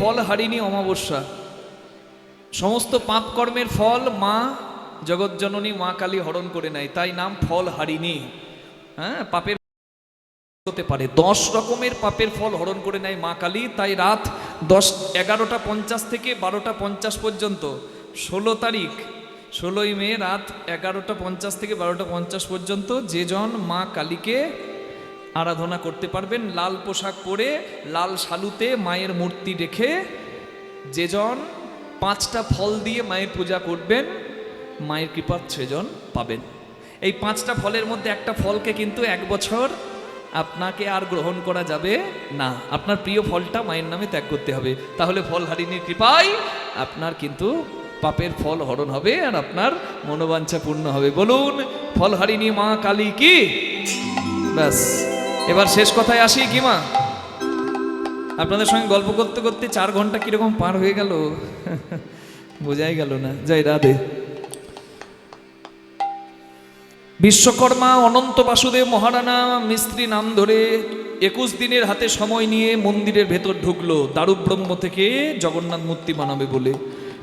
ফল হারিণী অমাবস্যা। সমস্ত পাপ কর্মের ফল মা জগৎজননী মা কালী হরণ করে নেয়, তাই নাম ফল হারিণী। হ্যাঁ, পাপের হতে পারে 10 রকমের পাপের ফল হরণ করে নেয় মা কালী। তাই রাত 11:50 থেকে 12:50 পর্যন্ত 16 তারিখ 16ই মে রাত 11:50 থেকে 12:50 পর্যন্ত যে জন মা কালীকে আরাধনা করতে পারবেন, লাল পোশাক পরে লাল শালুতে মায়ের মূর্তি রেখে যে জন 5টা ফল দিয়ে মায়ের পূজা করবেন, মায়ের কৃপা সেজন পাবেন। এই 5টা ফলের মধ্যে একটা ফলকে কিন্তু 1 বছর আপনাকে আর গ্রহণ করা যাবে না। আপনার প্রিয় ফলটা মায়ের নামে ত্যাগ করতে হবে, তাহলে ফল হারিণীর কৃপায় আপনার কিন্তু পাপের ফল হরণ হবে আর আপনার মনোবাঞ্ছা পূর্ণ হবে। বলুন ফল হারিণী মা কালী কি। ব্যাস, এবার শেষ কথায় আসি কি মা। আপনাদের সঙ্গে গল্প করতে করতে 4 ঘন্টা কিরকম পার হয়ে গেল বোঝাই গেল না। জয় রাধে। বিশ্বকর্মা অনন্ত বাসুদেব মহারানা মিস্ত্রি নাম ধরে 21 দিনের হাতে সময় নিয়ে মন্দিরের ভেতর ঢুকলো দারুব্রহ্ম থেকে জগন্নাথ মূর্তি বানাবে বলে।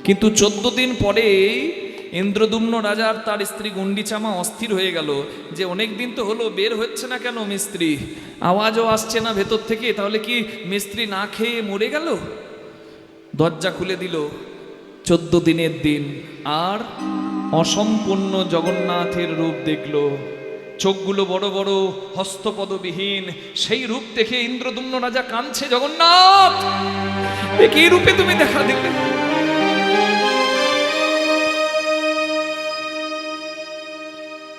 কিন্তু 14 দিন পরে ইন্দ্রদুম্ন রাজার তার স্ত্রী গুন্ডিচামা অস্থির হয়ে গেল যে অনেক দিন তো হলো, বের হচ্ছে না কেন মিস্ত্রি, আওয়াজও আসছে না ভেতর থেকে, তাহলে কি মিস্ত্রি না খেয়ে মরে গেল? দরজা খুলে দিল 14 দিনের দিন, আর অসম্পূর্ণ জগন্নাথের রূপ দেখল। চোখগুলো বড় বড়, হস্তপদবিহীন। সেই রূপ দেখে ইন্দ্রদুম্ন রাজা কাঁদছে, জগন্নাথ কি রূপে তুমি দেখা দিলে?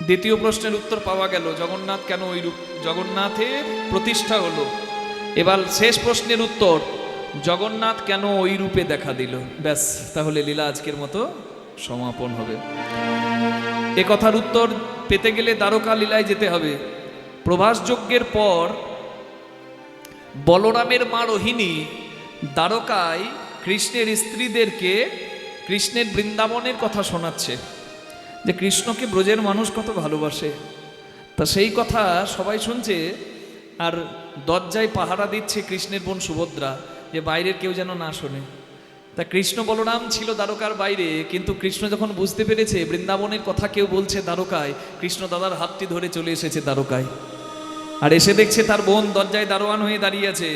দ্বিতীয় প্রশ্নের উত্তর পাওয়া গেল, জগন্নাথ কেন ওই রূপ, জগন্নাথের প্রতিষ্ঠা হলো। এবার শেষ প্রশ্নের উত্তর, জগন্নাথ কেন ওই রূপে দেখা দিল। ব্যাস, তাহলে লীলা আজকের মতো সমাপন হবে। এ কথার উত্তর পেতে গেলে দ্বারকা লীলায় যেতে হবে। প্রভাস যজ্ঞের পর বলরামের মা রোহিণী দ্বারকায় কৃষ্ণের স্ত্রীদেরকে কৃষ্ণের বৃন্দাবনের কথা শোনাচ্ছে, যে কৃষ্ণকে ব্রজের মানুষ কত ভালোবাসে। তা সেই কথা সবাই শুনছে, আর দরজায় পাহারা দিচ্ছে কৃষ্ণের বোন সুভদ্রা, যে বাইরের কেউ যেন না শোনে। তা কৃষ্ণ বলরাম ছিল দ্বারকার বাইরে, কিন্তু কৃষ্ণ যখন বুঝতে পেরেছে বৃন্দাবনের কথা কেউ বলছে দ্বারকায়, কৃষ্ণ দাদার হাতটি ধরে চলে এসেছে দ্বারকায়। আর এসে দেখছে তার বোন দরজায় দারোয়ান হয়ে দাঁড়িয়ে আছে,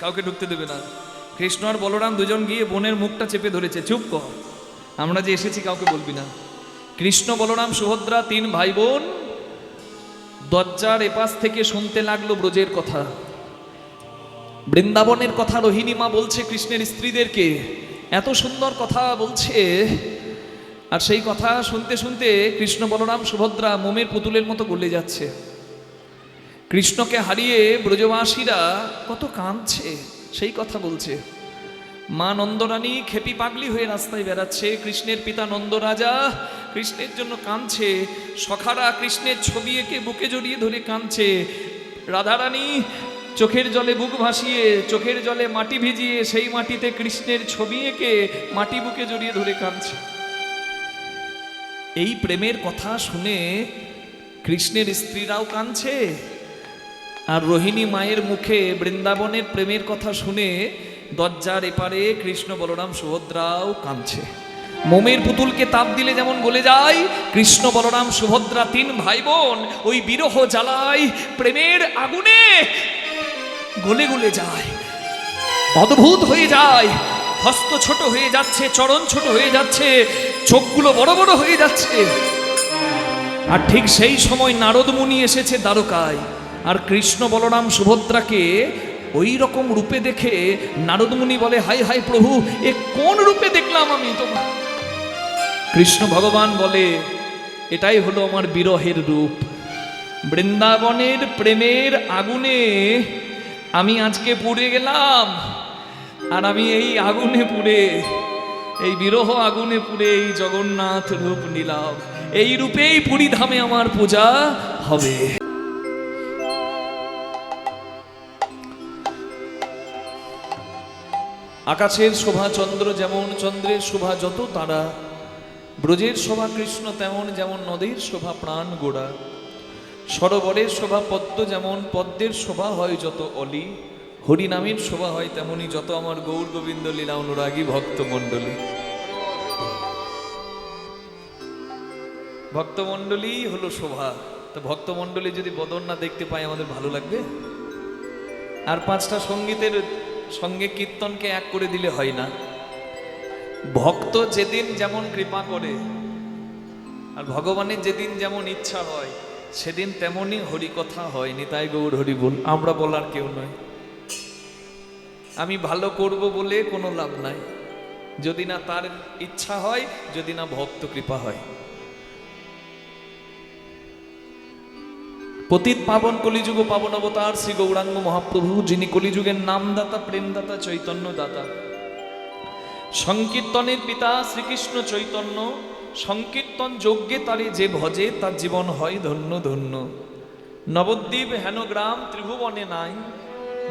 কাউকে ঢুকতে দেবে না। কৃষ্ণ আর বলরাম দুজন গিয়ে বোনের মুখটা চেপে ধরেছে, চুপ কর, আমরা যে এসেছি কাউকে বলবি না। কৃষ্ণ বলরাম সুভদ্রা 3 ভাই বোন দরজার এপাশ থেকে শুনতে লাগলো ব্রজের কথা, বৃন্দাবনের কথা। রোহিণী মা বলছে কৃষ্ণের স্ত্রীদেরকে, এত সুন্দর কথা বলছে। আর সেই কথা শুনতে শুনতে কৃষ্ণ বলরাম সুভদ্রা মোমের পুতুলের মতো গলে যাচ্ছে। কৃষ্ণকে হারিয়ে ব্রজবাসীরা কত কাঁদছে সেই কথা বলছে। মা নন্দরানী খেপি পাগলি হয়ে রাস্তায় বেড়াচ্ছে, কৃষ্ণের পিতা নন্দরাজা কৃষ্ণের জন্য কাঁদছে, সখারা কৃষ্ণের ছবি এঁকে বুকে জড়িয়ে ধরে কাঁদছে। রাধারানী চোখের জলে বুক ভাসিয়ে, চোখের জলে মাটি ভিজিয়ে সেই মাটিতে কৃষ্ণের ছবি এঁকে মাটি বুকে জড়িয়ে ধরে কাঁদছে। এই প্রেমের কথা শুনে কৃষ্ণের স্ত্রীরাও কাঁদছে, আর রোহিণী মায়ের মুখে বৃন্দাবনের প্রেমের কথা শুনে দরজার এপারে কৃষ্ণ বলরাম সুভদ্রাও কাঁদছে। মোমের পুতুলকে তাপ দিলে যেমন গলে যায়, কৃষ্ণ বলরাম সুভদ্রা 3 ভাই বোন ওই বিরহ জ্বালায় প্রেমের আগুনে গলে গলে যায়, অদ্ভুত হয়ে যায়। হস্ত ছোট হয়ে যাচ্ছে, চরণ ছোট হয়ে যাচ্ছে, চোখগুলো বড় বড় হয়ে যাচ্ছে। আর ঠিক সেই সময় নারদ মুনি এসেছে দ্বারকায়, আর কৃষ্ণ বলরাম সুভদ্রাকে ওই রকম রূপে দেখে নারদ মুনি বলে, হাই হাই প্রভু, এ কোন রূপে দেখলাম আমি তোমার? কৃষ্ণ ভগবান বলে, এটাই হলো আমার বিরহের রূপ। বৃন্দাবনের প্রেমের আগুনে আমি আজকে পুড়ে গেলাম, আর আমি এই আগুনে পুড়ে, এই বিরহ আগুনে পুড়ে এই জগন্নাথ রূপ নিলাম। এই রূপেই পুরী ধামে আমার পূজা হবে। আকাশের শোভা চন্দ্র যেমন, চন্দ্রের শোভা যত তারা, ব্রজের শোভা কৃষ্ণ তেমন, যেমন নদীর শোভা প্রাণ গোড়া। সরোবরের শোভা পদ্ম যেমন, পদ্মের শোভা হয় যত অলি। হরিনামের শোভা হয় তেমনি যত আমার গৌর গোবিন্দ লীলা অনুরাগী ভক্তমণ্ডলী। ভক্তমণ্ডলী হলো শোভা। তো ভক্তমণ্ডলী যদি বদন না দেখতে পাই আমাদের ভালো লাগবে? আর পাঁচটা সঙ্গীতের সঙ্গে কীর্তনকে এক করে দিলে হয় না। ভক্ত যেদিন যেমন কৃপা করে আর ভগবানের যেদিন যেমন ইচ্ছা হয় সেদিন তেমনই হরিকথা হয়। নিতাই গৌর হরি বল। আমরা বলার কেউ নয়। আমি ভালো করব বলে কোনো লাভ নাই যদি না তার ইচ্ছা হয়, যদি না ভক্ত কৃপা হয়। পতিত পাবন কলিযুগ পাবন অবতার শ্রী গৌরাঙ্গ মহাপ্রভু, যিনি কলিযুগের নামদাতা, প্রেমদাতা, চৈতন্য দাতা, সংকীর্তনের পিতা শ্রীকৃষ্ণ চৈতন্য। সংকীর্তন যজ্ঞে তারে যে ভজে তার জীবন হয় ধন্য ধন্য। নবদ্বীপ হেনগ্রাম ত্রিভুবনে নাই,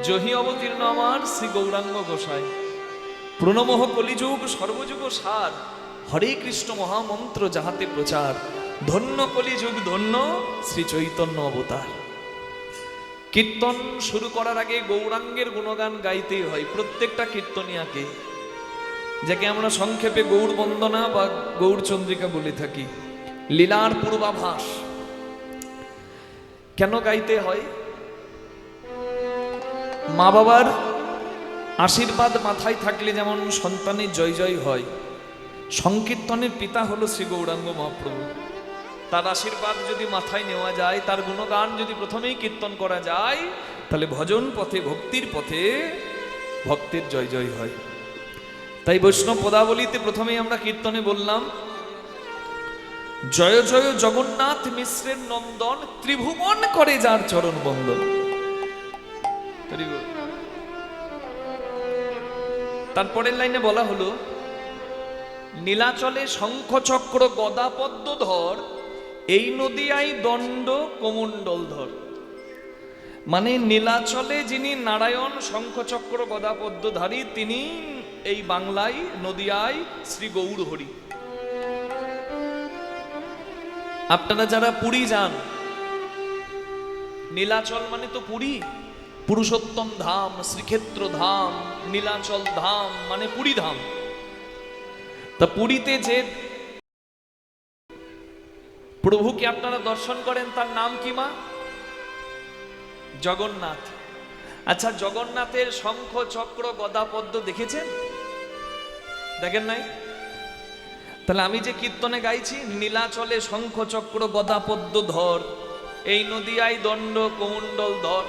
জহি অবতীর্ণ আমার শ্রী গৌরাঙ্গ গোসাই। প্রণমহ কলিযুগ সর্বযুগ সার, হরে কৃষ্ণ মহামন্ত্র যাহাতে প্রচার। ধন্য কলিযুগ ধন্য শ্রী চৈতন্য অবতার। কীর্তন শুরু করার আগে গৌরাঙ্গের গুণগান গাইতেই হয় প্রত্যেকটা কীর্তনিয়াকে, যাকে আমরা সংক্ষেপে গৌর বন্দনা বা গৌর চন্দ্রিকা বলে থাকি। লীলার পূর্বাভাস কেন গাইতে হয়? মা বাবার আশীর্বাদ মাথায় থাকলে যেমন সন্তানের জয় জয় হয়, সংকীর্তনের পিতা হলো শ্রী গৌরাঙ্গ মহাপ্রভু। তার আশীর্বাদ যদি মাথায় নেওয়া যায়, তার গুণগান যদি প্রথমেই কীর্তন করা যায়, তাহলে ভজন পথে, ভক্তির পথে ভক্তের জয় জয় হয়। তাই বৈষ্ণব পদাবলীতে প্রথমেই আমরা কীর্তনে বললাম, জয় জয় জগন্নাথ মিশ্রের নন্দন, ত্রিভুবন করে যার চরণ বন্দন। তারপরের লাইনে বলা হলো, নীলাচলে শঙ্খ চক্র গদা পদ্ম ধর, এই নদিয়ায় দণ্ড কমণ্ডল ধর। মানে নীলাচলে যিনি নারায়ণ শঙ্খ চক্র গদা পদ্মধারী, তিনি এই বাংলায় নদিয়ায় শ্রী গৌর হরি। আপনারা যারা পুরী যান, নীলাচল মানে তো পুরী, পুরুষোত্তম ধাম, শ্রীক্ষেত্র ধাম, নীলাচল ধাম মানে পুরী ধাম। তা পুরীতে যে প্রভুকে আপনারা দর্শন করেন তার নাম কি মা? জগন্নাথ। আচ্ছা, জগন্নাথের শঙ্খ চক্র গদা পদ্ম দেখেছেন? দেখেন নাই? তাহলে আমি যে কীর্তনে গাইছি, নীলাচলে শঙ্খ চক্র গদা পদ্ম ধর, এই নদিয়ায় দণ্ড কমণ্ডল ধর।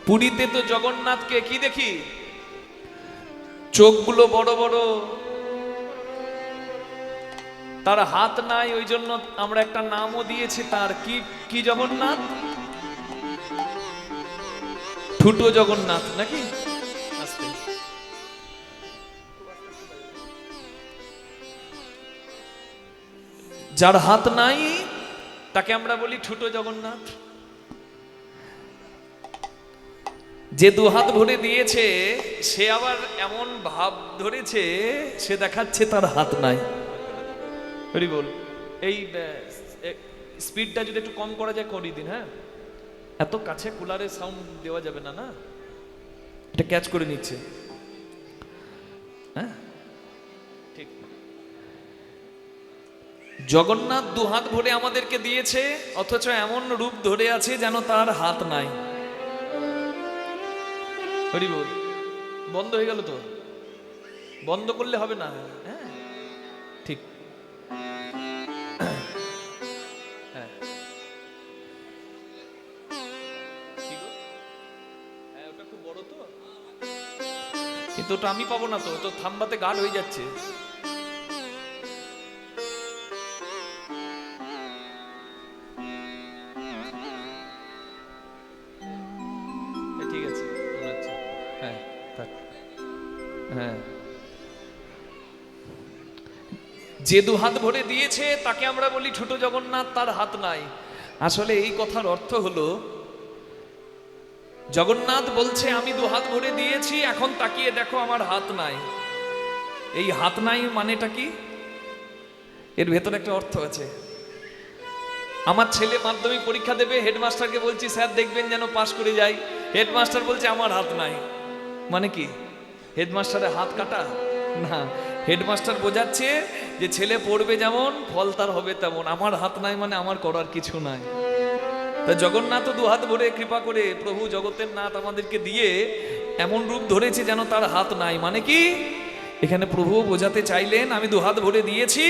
পুরীতে তো জগন্নাথকে কি দেখি? চোখগুলো বড় বড়, তার হাত নাই, ওই জন্য আমরা একটা নামও দিয়েছি তার। কি কি জগন্নাথ? ঠুটো জগন্নাথ নাকি? যার হাত নাই তাকে আমরা বলি ঠুটো জগন্নাথ। যে দু হাত ভরে দিয়েছে সে আবার এমন ভাব ধরেছে, সে দেখাচ্ছে তার হাত নাই। হরি বল। এই স্পিডটা যদি একটু কম করা যায় করিয়ে দিন। হ্যাঁ, এত কাছে কুলারে সাউন্ড দেওয়া যাবে না, না এটা ক্যাচ করে নিচ্ছে। হ্যাঁ ঠিক। জগন্নাথ দু হাত ভরে আমাদেরকে দিয়েছে, অথচ এমন রূপ ধরে আছে যেন তার হাত নাই। হরি বল। বন্ধ হয়ে গেল তো? বন্ধ করলে হবে না। হ্যাঁ ঠিক। কিন্তু ওটা আমি পাবো না, তো তো থাম্বাতে গার্ড হয়ে যাচ্ছে। ঠিক আছে, হ্যাঁ হ্যাঁ। যে দু হাত ভরে দিয়েছে তাকে আমরা বলি ছোট জগন্নাথ, তার হাত নাই। আসলে এই কথার অর্থ হলো, জগন্নাথ বলছে আমি দু হাত ভরে দিয়েছি, এখন তাকিয়ে দেখো আমার হাত নাই। এই হাত নাই মানেটা কি? এর ভেতরে একটা অর্থ আছে। আমার ছেলে মাধ্যমিক পরীক্ষা দেবে, হেডমাস্টারকে বলছি স্যার দেখবেন যেন পাশ করে যাই। হেডমাস্টার বলছে আমার হাত নাই। মানে কি হেডমাস্টারের হাত কাটা না, হেডমাস্টার বোঝাচ্ছে যে ছেলে পড়বে যেমন ফল তার হবে তেমন, আমার হাত নাই মানে আমার করার কিছু নাই। তা জগন্নাথ দুহাত ভরে কৃপা করে প্রভু জগতের নাথ আমাদেরকে দিয়ে এমন রূপ ধরেছে যেন তার হাত নাই। মানে কি এখানে প্রভু বোঝাতে চাইলেন আমি দুহাত ভরে দিয়েছি,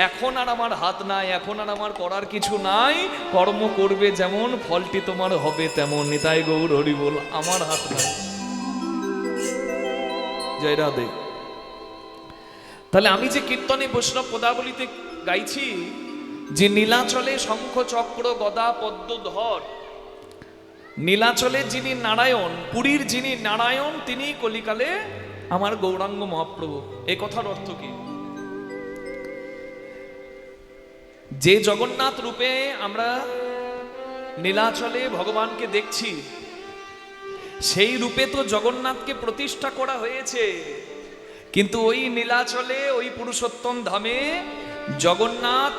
এখন আর আমার হাত নাই, এখন আর আমার করার কিছু নাই, কর্ম করবে যেমন ফলটি তোমার হবে তেমন। নিতাই গৌর হরি বল, আমার হাত নাই। জয় রাধে। তাহলে আমি যে কীর্তনে বৈষ্ণব পদাবলিতে গাইছি যে নীলাচলে শঙ্খ চক্র গদা পদ্মধর, নীলাচলে যিনি নারায়ণ, পুরীর যিনি নারায়ণ, তিনি কলিকালে আমার গৌরাঙ্গ মহাপ্রভু। এ কথার অর্থ কি? যে জগন্নাথ রূপে আমরা নীলাচলে ভগবানকে দেখছি, সেই রূপে তো জগন্নাথকে প্রতিষ্ঠা করা হয়েছে, কিন্তু ওই নীলাচলে ওই পুরুষোত্তম ধামে জগন্নাথ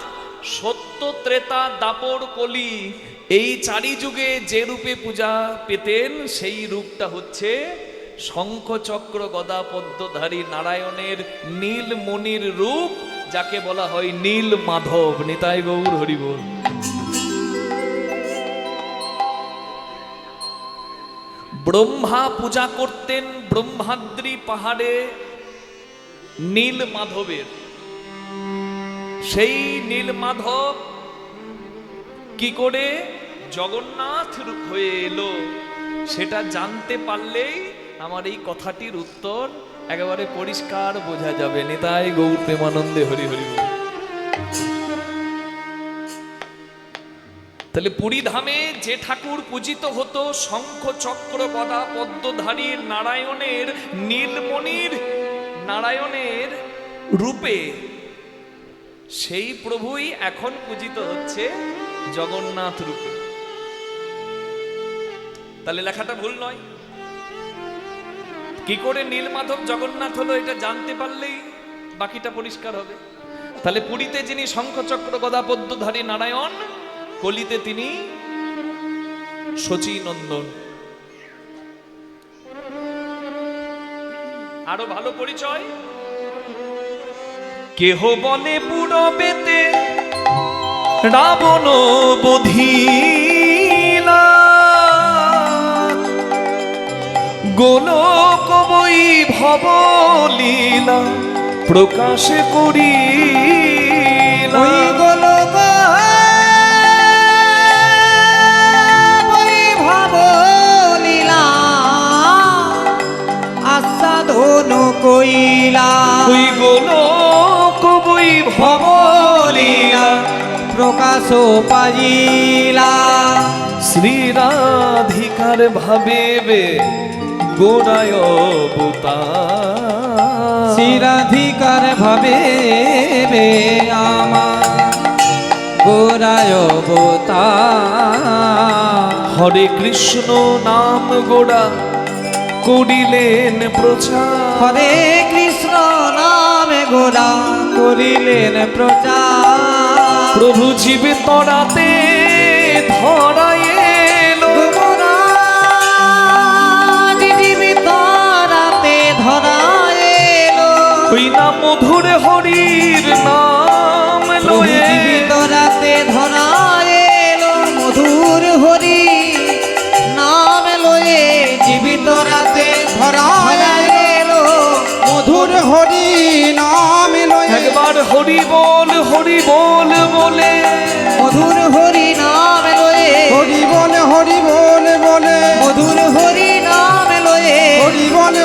সত্য ত্রেতা দাপর কলি এই চারি যুগে যে রূপে পূজা পেতেন, সেই রূপটা হচ্ছে শঙ্খ চক্র গদা পদ্মধারী নারায়ণের নীল মণির রূপ, যাকে বলা হয় নীল মাধব। নিতাই গৌর হরি বল। ব্রহ্মা পূজা করতেন ব্রহ্মাদ্রি পাহাড়ে নীল মাধবের। সেই নীল মাধব কি করে জগন্নাথ হয়ে এলো, সেটা জানতে পারলেই আমার এই কথাটির উত্তর একেবারে পরিষ্কার বোঝা যাবে। নিতাই গৌর প্রেমানন্দে হরি হরি বল। তাহলে পুরী ধামে যে ঠাকুর পূজিত হতো শঙ্খ চক্র গদা পদ্মধারী নারায়ণের নীলমণির নারায়ণের রূপে, সেই প্রভুই এখন পূজিত হচ্ছে জগন্নাথ রূপে। তাহলে লেখাটা ভুল নয়। কি করে নীলমাধব জগন্নাথ হলো এটা জানতে পারলেই বাকিটা পরিষ্কার হবে। তাহলে পুরীতে যিনি শঙ্খ চক্র গদা পদ্মধারী নারায়ণ, কলিতে তিনি শচী নন্দন। আরো ভালো পরিচয়, কেহ বলে পুরবেতে রাবণ বধিলা, গোলক বৈভব লীলা প্রকাশ করিলা। গোলক বৈভব লীলা আস্বাদন কইলা। ওই গোলক বৈভব লীলা প্রকাশ পাইলা। শ্রীরাধিকার ভাবে গোড়ায় অবতার, শ্রীরাধিকার ভাবে আমার গোরায় অবতার। হরে কৃষ্ণ নাম গোড়া করিলেন প্রচার, হরে কৃষ্ণ নামে গোরা করিলেন প্রচার। প্রভু জীবে তরাতে ধরায় এলো, জীবিতরাতে ধরা এলো। ওই না মধুর হরির নাম লয়ে। জীবিতরাতে ধরা এলো মধুর হরি নাম লয়ে। জীবিতরাতে ধরা এলো মধুর হরি নাম লয়ে। একবার হরি বল বলে মধুর হরি নাম লয়ে। হরি বলে মধুর হরি নাম লয়ে। হরি বলে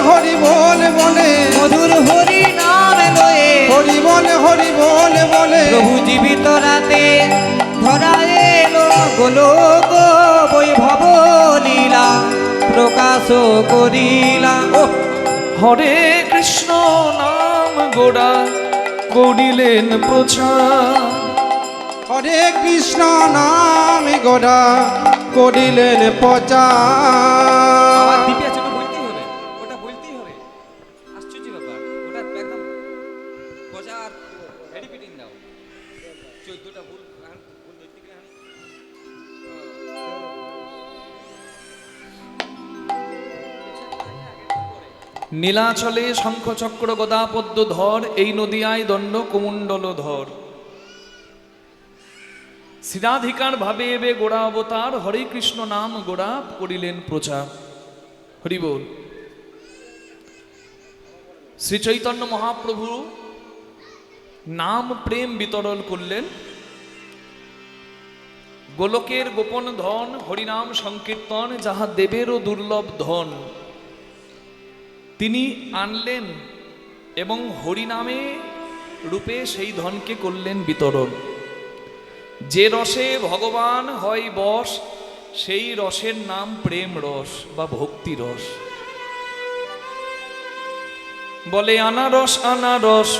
মধুর হরি নাম লয়ে। হরি বলে প্রভু জীবিত রাতে ধরা এলো গোলক বৈভব লীলা প্রকাশ করিলা। হরে কৃষ্ণ নাম গোড়া করিলেন প্রচার, হরে কৃষ্ণ নাম গোড়া করিলেন প্রচার। বলতেই হবে, ওটা বলতেই হবে। আশ্চর্য ব্যাপার, ওটা একদম প্রচার রিপিটিং দাও। 14টা ভুল ভুল ধরতে গেলে নীলাচলে শঙ্খচক্র গদা পদ্ম ধর, এই নদিয়ায় দণ্ড কুমণ্ডল ধর। শ্রীরাধিকার ভাবে এবে গোড়া অবতার, হরে কৃষ্ণ নাম গোড়া করিলেন প্রচার। হরি বল। শ্রী চৈতন্য মহাপ্রভু নাম প্রেম বিতরণ করলেন। গোলকের গোপন ধন হরিনাম সংকীর্তন, যাহা দেবেরও দুর্লভ ধন, তিনি আনলেন এবং হরিনামে রূপে সেই ধনকে করলেন বিতরণ। যে রসে ভগবান হয় বশ, সেই রসের নাম প্রেম রস বা ভক্তি রস। বলে আনারস আনারস,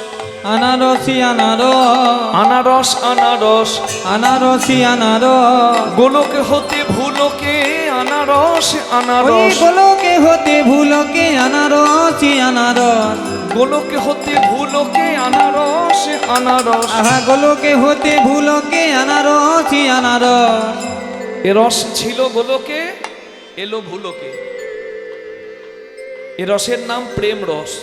আনারসি আনারস, আনারস আনারস, আনারসি আনারস, গোলক হতে ভুলকে আনারস ওই আনারস, গোলকে হতে ভুলকে আনারসি আনারস, গোলক হতে ভুলকে আনারস আনারস। আহা গোলকে হতে ভুলকে আনারসি আনারস। এ রস ছিল গোলকে, এলো ভুলকে। এ রসের নাম প্রেম রস।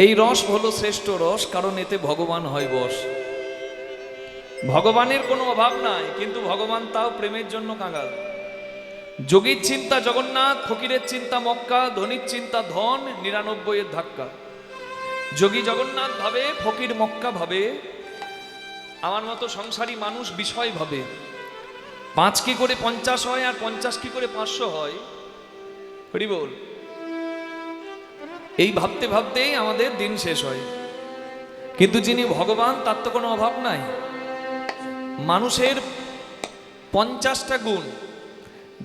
এই রস হলো শ্রেষ্ঠ রস, কারণ এতে ভগবান হয় বশ। ভগবানের কোনো অভাব নাই, কিন্তু ভগবান তাও প্রেমের জন্য কাঙাল। যোগীর চিন্তা জগন্নাথ, ফকিরের চিন্তা মক্কা, ধনীর চিন্তা ধন, 99 এর ধাক্কা। যোগী জগন্নাথ ভাবে, ফকির মক্কা ভাবে, আমার মতো সংসারী মানুষ বিষয় ভাবে। 5 কি করে 50 হয় আর 50 কি করে 500 হয়। হরি বল। এই ভাবতে ভাবতেই আমাদের দিন শেষ হয়। কিন্তু যিনি ভগবান, তার তো কোনো অভাব নাই। মানুষের 50টা গুণ,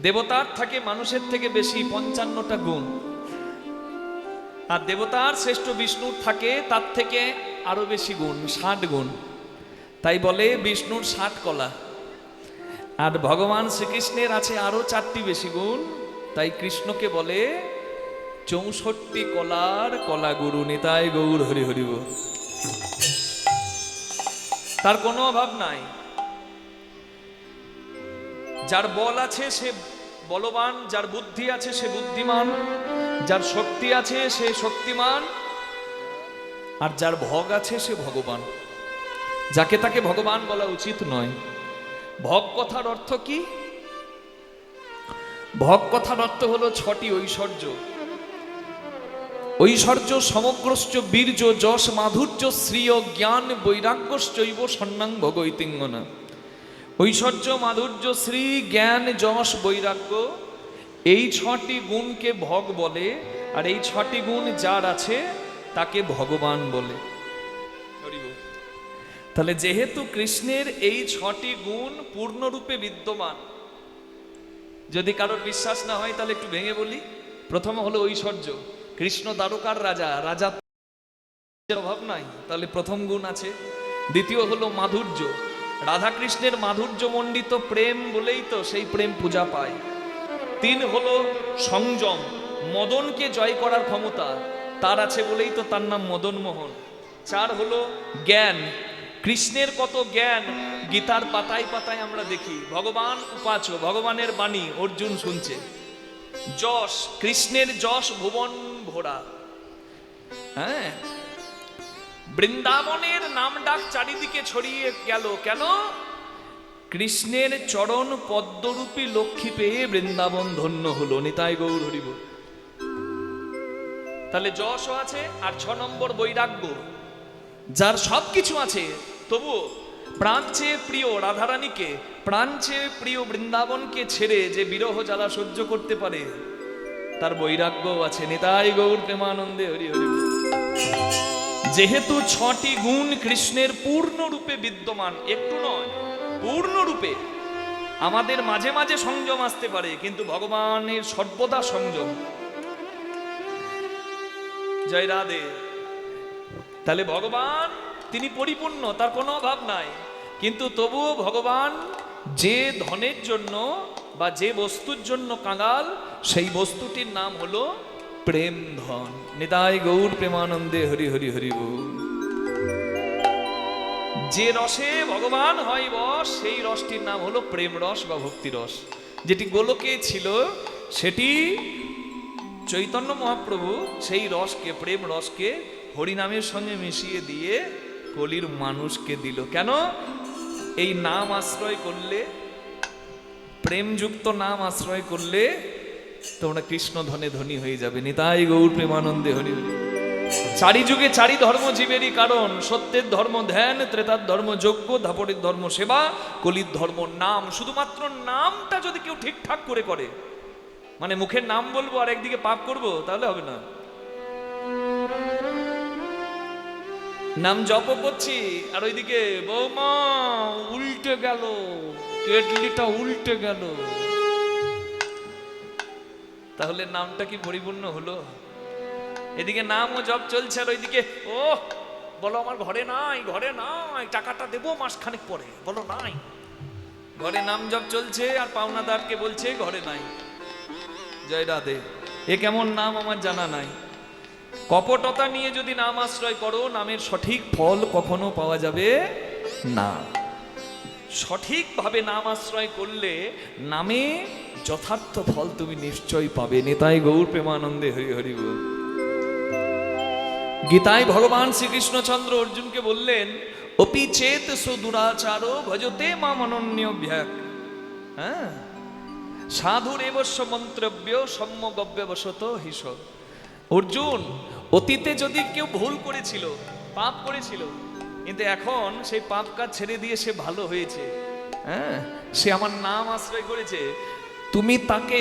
দেবতার থাকে মানুষের থেকে বেশি 55টা গুণ। আর দেবতার শ্রেষ্ঠ বিষ্ণুর থাকে তার থেকে আরো বেশি গুণ, 60 গুণ। তাই বলে বিষ্ণুর 60 কলা। আর ভগবান শ্রীকৃষ্ণের আছে আরো 4টি বেশি গুণ। তাই কৃষ্ণকে বলে 64 কলার কলা গুরু। নিতাই গৌর হরি হরি বল। তার কোনো অভাব নাই। যার বল আছে সে বলবান, যার বুদ্ধি আছে সে বুদ্ধিমান, যার শক্তি আছে সে শক্তিমান, আর যার ভোগ আছে সে ভগবান। যাকে তাকে ভগবান বলা উচিত নয়। ভোগ কথার অর্থ কি? ভোগ কথার অর্থ হলো 6টি ঐশ্বর্য। ঐশ্বর্য সমগ্রশ্চ বীর্য যশ মাধুর্য শ্রিয় জ্ঞান বৈরাগ্যশ্চৈব সন্ন্যাং ভগৈতিঙ্গনা। ঐশ্বর্য মাধুর্য শ্রী জ্ঞান যশ বৈরাগ্য, এই 6টি গুণকে ভোগ বলে। আর এই 6টি গুণ যার আছে তাকে ভগবান বলে। তাহলে যেহেতু কৃষ্ণের এই 6টি গুণ পূর্ণরূপে বিদ্যমান, যদি কারোর বিশ্বাস না হয় তাহলে একটু ভেঙে বলি। প্রথম হলো ঐশ্বর্য। কৃষ্ণ দ্বারকার রাজা, রাজা অভাব নাই, তাহলে প্রথম গুণ আছে। দ্বিতীয় হলো মাধুর্য। রাধা কৃষ্ণের মাধুর্য মণ্ডিত প্রেম বলেই তো সেই প্রেম পূজা পায়। 3 হলো সংযম, মদনকে জয় করার ক্ষমতা তার আছে বলেই তো তার নাম মদন মোহন। 4 হলো জ্ঞান। কৃষ্ণের কত জ্ঞান গীতার পাতায় পাতায় আমরা দেখি। ভগবান উপাচ, ভগবানের বাণী অর্জুন শুনছে। যশ, কৃষ্ণের যশ ভুবন ভোরা। হ্যাঁ, বৃন্দাবনের নাম ডাক চারিদিকে ছড়িয়ে গেল। কেন? কৃষ্ণের চরণ পদ্মরূপী লক্ষ্মী পেয়ে বৃন্দাবন ধন্য হলো। নিতাই গৌর হরি বল। তাহলে যশও আছে। আর 6 নম্বর বৈরাগ্য। যার সবকিছু আছে তবু প্রাণ চেয়ে প্রিয় রাধারানীকে, প্রাণ চেয়ে প্রিয় বৃন্দাবনকে ছেড়ে যে বিরহ জ্বালা সহ্য করতে পারে, তার বৈরাগ্য আছে। নিতাই গৌর প্রেমানন্দে হরি হরি। যেহেতু 6টি গুণ কৃষ্ণের পূর্ণরূপে বিদ্যমান, একটু নয়, পূর্ণরূপে। আমাদের মাঝে মাঝে সংযম আসতে পারে, কিন্তু ভগবানের সর্বদা সংযম। জয় রাধে। তাহলে ভগবান তিনি পরিপূর্ণ, তার কোনো অভাব নাই। কিন্তু তবুও ভগবান যে ধনের জন্য বা যে বস্তুর জন্য কাঙাল, সেই বস্তুটির নাম হলো প্রেম ধন। নিতাই গৌর প্রেমানন্দে হরি হরি হরি বল। যে রসে ভগবান হয় বশ, সেই রসটির নাম হলো প্রেম রস বা ভক্তি রস। যেটি গোলকে ছিল সেটি চৈতন্য মহাপ্রভু সেই রসকে, প্রেম রসকে হরিনামের সঙ্গে মিশিয়ে দিয়ে কলির মানুষকে দিল। কেন? এই নাম আশ্রয় করলে, প্রেমযুক্ত নাম আশ্রয় করলে তোমরা কৃষ্ণ ধনে ধনী হয়ে যাবে। নিতাই গৌর প্রেমানন্দে হরি হরি। চারি যুগে চারি ধর্ম জীবেরই কারণ, সত্যের ধর্ম ধ্যান, ত্রেতার ধর্ম যজ্ঞ, ধাপরের ধর্ম সেবা, কলির ধর্ম নাম। শুধুমাত্র নামটা যদি কেউ ঠিকঠাক করে, মানে মুখের নাম বলবো আর একদিকে পাপ করব, তাহলে হবে না। নাম জপ করছি আর ওইদিকে বৌমা উল্টে গেল, কেটলিটা উল্টে গেল, তাহলে নামটা কি পরিপূর্ণ হলো? এদিকে নাম ও জপ চলছে আর ওইদিকে ও বলো আমার ঘরে নাই, ঘরে নাই, টাকাটা দেবো মাসখানেক পরে, বলো নাই। ঘরে নাম জপ চলছে আর পাওনাদারকে বলছে ঘরে নাই। জয় রাধে। এ কেমন নাম আমার জানা নাই। কপটতা নিয়ে যদি নাম আশ্রয় করো, নামের সঠিক ফল কখনো পাওয়া যাবে না। সঠিকভাবে নাম আশ্রয় করলে নামে যথার্থ ফল তুমি নিশ্চয়ই পাবে। নিতাই গৌর প্রেমানন্দে হরি হরি বল। গীতায় ভগবান শ্রীকৃষ্ণচন্দ্র অর্জুনকে বললেন, অপি চেত সুদুরাচারো ভজতে মাম অনন্যভ্যাক। হ্যাঁ, সাধুর এবস্য মন্ত্রব্য সম্যগব্যবশত হিস। অর্জুন, অতীতে যদি কেউ ভুল করেছিল, পাপ করেছিল, কিন্তু এখন সেই পাপ কাজ ছেড়ে দিয়ে সে ভালো হয়েছে, হ্যাঁ, সে আমার নাম আশ্রয় করেছে, তুমি তাকে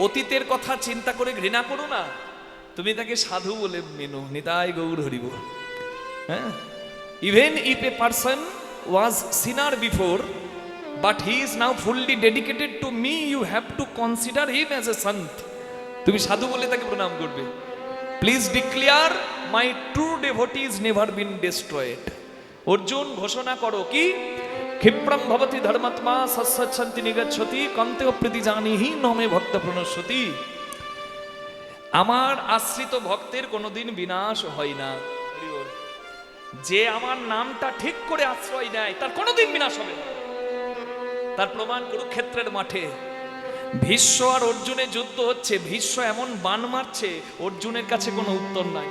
অতীতের কথা চিন্তা করে ঘৃণা করো না, তুমি তাকে সাধু বলে মেনো। নিতাই গৌর হরিব। হ্যাঁ, even if a person was sinner before but he is now fully dedicated to me, you have to consider him as a sant. তুমি সাধু বলে তাকে প্রণাম করবে। Please declare my true devotees never been destroyed. Arjun ঘোষণা করো কি? ক্ষিপ্রম ভবতি ধর্মাত্মা সৎসৎসন্তি নিগচ্ছতি কন্তেও প্রীতি জানিহি নমে ভক্ত প্রণশ্যতি। আমার আশ্রিত ভক্তের কোনোদিন বিনাশ হয় না। যে আমার নামটা ঠিক করে আশ্রয় নেয় তার কোনোদিন বিনাশ হবে না। তার প্রমাণ কুরুক্ষেত্রের মাঠে ভীষ্ম আর অর্জুনের যুদ্ধ হচ্ছে। ভীষ্ম এমন বাণ মারছে, অর্জুনের কাছে কোনো উত্তর নাই।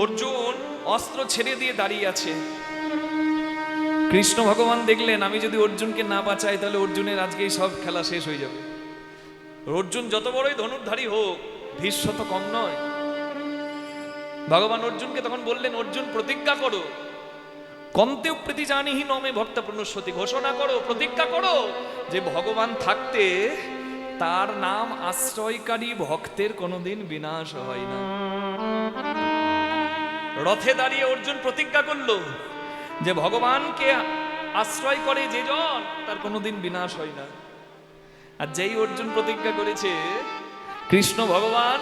অর্জুন অস্ত্র ছেড়ে দিয়ে দাঁড়িয়ে আছে। কৃষ্ণ ভগবান দেখলেন, আমি যদি অর্জুনকে না বাঁচাই তাহলে অর্জুনের আজকেই সব খেলা শেষ হয়ে যাবে। অর্জুন যত বড়ই ধনুর্ধারী হোক, ভীষ্ম তো কম নয়। ভগবান অর্জুনকে তখন বললেন, অর্জুন প্রতিজ্ঞা করো, কন্তেও প্রীতি জানিহি নমে ভক্ত প্রণশ্যতি। ঘোষণা করো, প্রতিজ্ঞা করো যে ভগবান থাকতে তার নাম আশ্রয়কারী ভক্তের কোনোদিন বিনাশ হয় না। রথে দাঁড়িয়ে অর্জুন প্রতিজ্ঞা করলো যে ভগবানকে আশ্রয় করে যে জন তার কোনোদিন বিনাশ হয় না। আর যেই অর্জুন প্রতিজ্ঞা করেছে, কৃষ্ণ ভগবান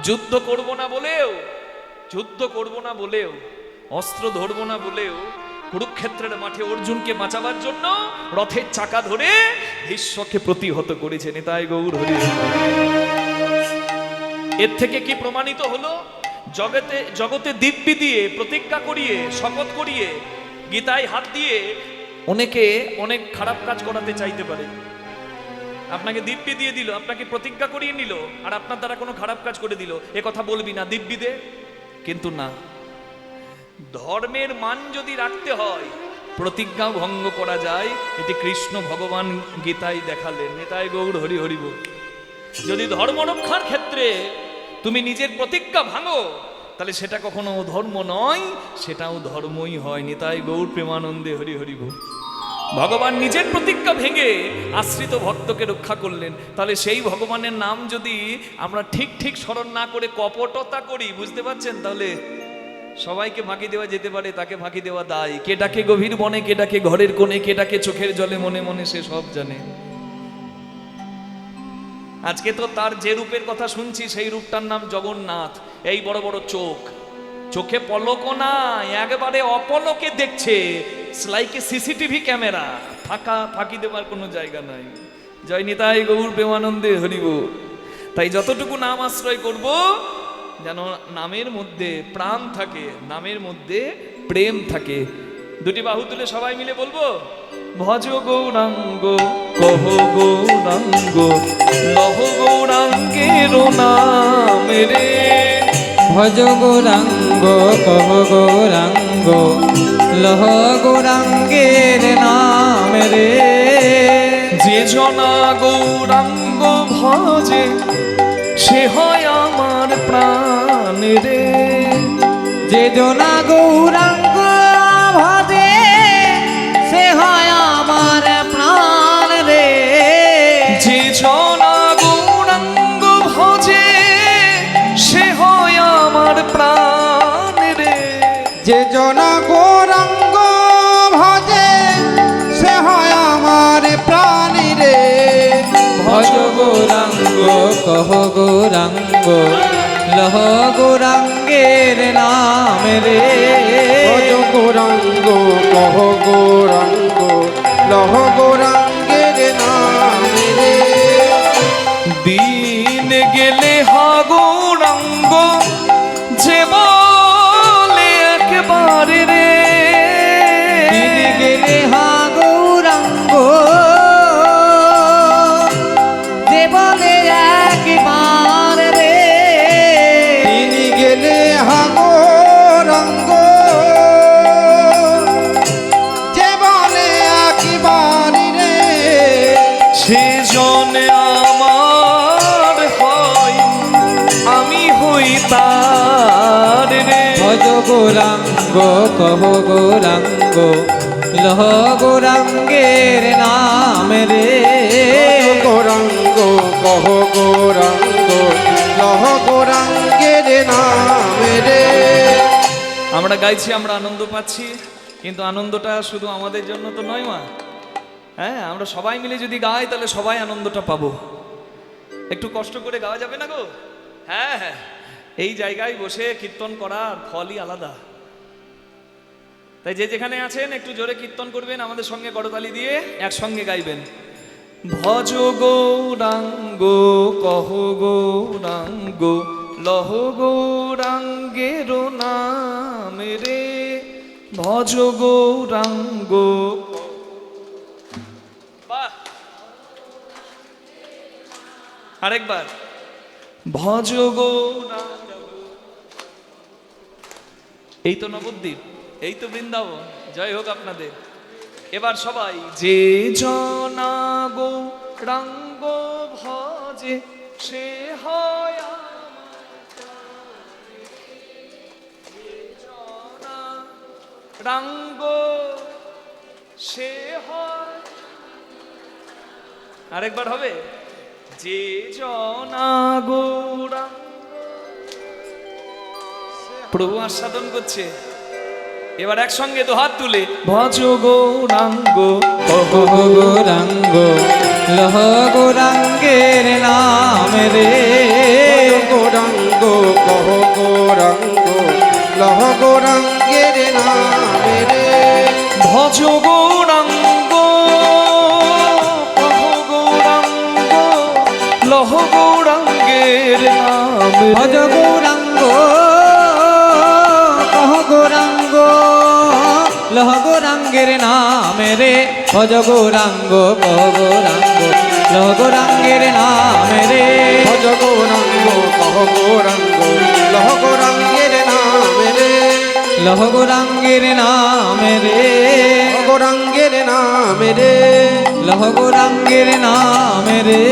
যুদ্ধ করব না বলেও, অস্ত্র ধরব না বলেও কুরুক্ষেত্রের মাঠে অর্জুনকে বাঁচাবার জন্য রথের চাকা ধরে ভীষ্মকে প্রতিহত করেছে। নিতাই গৌর হরি। এর থেকে কি প্রমাণিত হলো? জগতে দিব্যি দিয়ে, প্রতিজ্ঞা করিয়ে, শপথ করিয়ে, গীতায় হাত দিয়ে অনেকে অনেক খারাপ কাজ করাতে চাইতে পারে। আপনাকে দিব্যি দিয়ে দিল, আপনাকে প্রতিজ্ঞা করিয়ে নিল, আর আপনার দ্বারা কোনো খারাপ কাজ করে দিল, এ কথা বলবি না দিব্যি দে। কিন্তু না, ধর্মের মান যদি রাখতে হয় প্রতিজ্ঞা ভঙ্গ করা যায়। এটি কৃষ্ণ ভগবান গীতায় দেখালেন। নিতাই গৌর হরি হরি বল। যদি ধর্ম রক্ষার ক্ষেত্রে তুমি নিজের প্রতিজ্ঞা ভাঙো, তাহলে সেটা কখনো ধর্ম নয়, সেটাও ধর্মই হয়। নিতাই গৌর প্রেমানন্দে হরি হরি বল। ভগবান নিজের প্রতিজ্ঞা ভেঙে আশ্রিত ভক্তকে রক্ষা করলেন। তাহলে সেই ভগবানের নাম যদি আমরা ঠিক স্মরণ না করে কপটতা করি, বুঝতে পারছেন, তাহলে সবাইকে ফাঁকি দেওয়া যেতে পারে, তাকে ফাঁকি দেওয়া দায়। কে ডাকে গভীর বনে, কে ডাকে ঘরের কোণে, কে ডাকে চোখের জলে মনে মনে, সে সব জানে। আজকে তো তার যে রূপের কথা শুনছি সেই রূপটার নাম জগন্নাথ। এই বড় বড় চোখ, চোখে পলকও নাই, একেবারে অপলকে দেখছে, লাইক এ সিসিটিভি ক্যামেরা, ফাঁকি দেওয়ার কোনো জায়গা নাই। জয় নিতাই গৌর প্রেমানন্দে হরিব। তাই যতটুকু নাম আশ্রয় করব, যেন নামের মধ্যে প্রাণ থাকে, নামের মধ্যে প্রেম থাকে। দুটি বাহু তুলে সবাই মিলে বলবো, ভজ গৌরাঙ্গ কহ গৌরাঙ্গ লহ গৌরাঙ্গের নাম রে। ভজ গৌরাঙ্গ কহ গৌরাঙ্গ লহ গৌরাঙ্গের নাম রে। যে জনা গৌরাঙ্গ ভজে সে হয় আমার প্রাণ রে। যে জনা গৌরাঙ্গ ভজে সে হয় আমার প্রাণ রে। যে জনা গৌরাঙ্গ ভজে সে হয় আমার প্রাণ রে। যে জনা গৌরাঙ্গ ভজে সে হয় আমার প্রাণ রে। ভজ গৌরাঙ্গ কহ গৌরাঙ্গ লহ গৌরাঙ্গের নাম রে। ভজ গৌরাঙ্গ কহ গৌরাঙ্গ লহ গৌরাঙ্গের নাম রে। দিন গেলে হা গৌরাঙ্গ যে বলে একবারে রে। দিন গেলে হা গৌরাঙ্গ যে বলে একবার রে। তিনি গেলে হা গৌরাঙ্গ যে বলে একবারি রে। সে জনে আমার হয় আমি হই তার রে। ভজ গৌরাঙ্গ কহ গৌরাঙ্গ লহ গৌরাঙ্গের নাম রে। ভজ গৌরাঙ্গ কহ গৌরাঙ্গ লহ গৌরাঙ্গের নাম রে। আমরা গাইছি, আমরা আনন্দ পাচ্ছি, কিন্তু আনন্দটা শুধু আমাদের জন্য তো নয় মা। হ্যাঁ, আমরা সবাই মিলে যদি গাই তাহলে সবাই আনন্দটা পাবো। একটু কষ্ট করে গাওয়া যাবে না গো? হ্যাঁ হ্যাঁ, এই জায়গায় বসে কীর্তন করার ফলই আলাদা। তাই যে যেখানে আছেন একটু জোরে কীর্তন করবেন, আমাদের সঙ্গে করতালি দিয়ে একসঙ্গে গাইবেন। ভজ গৌরাঙ্গ কহ গৌরাঙ্গ লহ গৌরাঙ্গের নাম রে। ভজ গৌরাঙ্গ। বাহ, আরেকবার। ভজ গৌরাঙ্গ। এই তো নবদ্বীপ, এই তো বৃন্দাবন। জয় হোক আপনাদের। এবার সবাই যে জনা গৌরাঙ্গ ভজে সে হয় আমার প্রাণ। যে জনা রাঙ্গ সে হয়। আরেকবার হবে। যে জনা গৌরাঙ্গ। প্রভু আস্বাদন করছে। এবার একসঙ্গে তো হাত তুলে ভজ গৌরাঙ্গ কহ গৌরাঙ্গ লহ গৌরাঙ্গের নাম রে। গৌরাঙ্গ কহ গৌরাঙ্গ লহ গৌরাঙ্গের নাম রে। ভজ গৌরাঙ্গ কহ গৌরাঙ্গ লহ গৌরাঙ্গের নাম রে। ভজ গৌরাঙ্গ কহ গৌরাঙ্গ লহ গৌরাঙ্গের নাম রে। ভজ গৌরাঙ্গ কহ গৌরাঙ্গ লহ গৌরাঙ্গের নাম রে। ভজ গৌরাঙ্গ কহ গৌরাঙ্গ লহ গৌরাঙ্গের নাম রে। লহ গৌরাঙ্গের নাম রে। গৌরাঙ্গের নাম রে। লহ গৌরাঙ্গের নাম রে।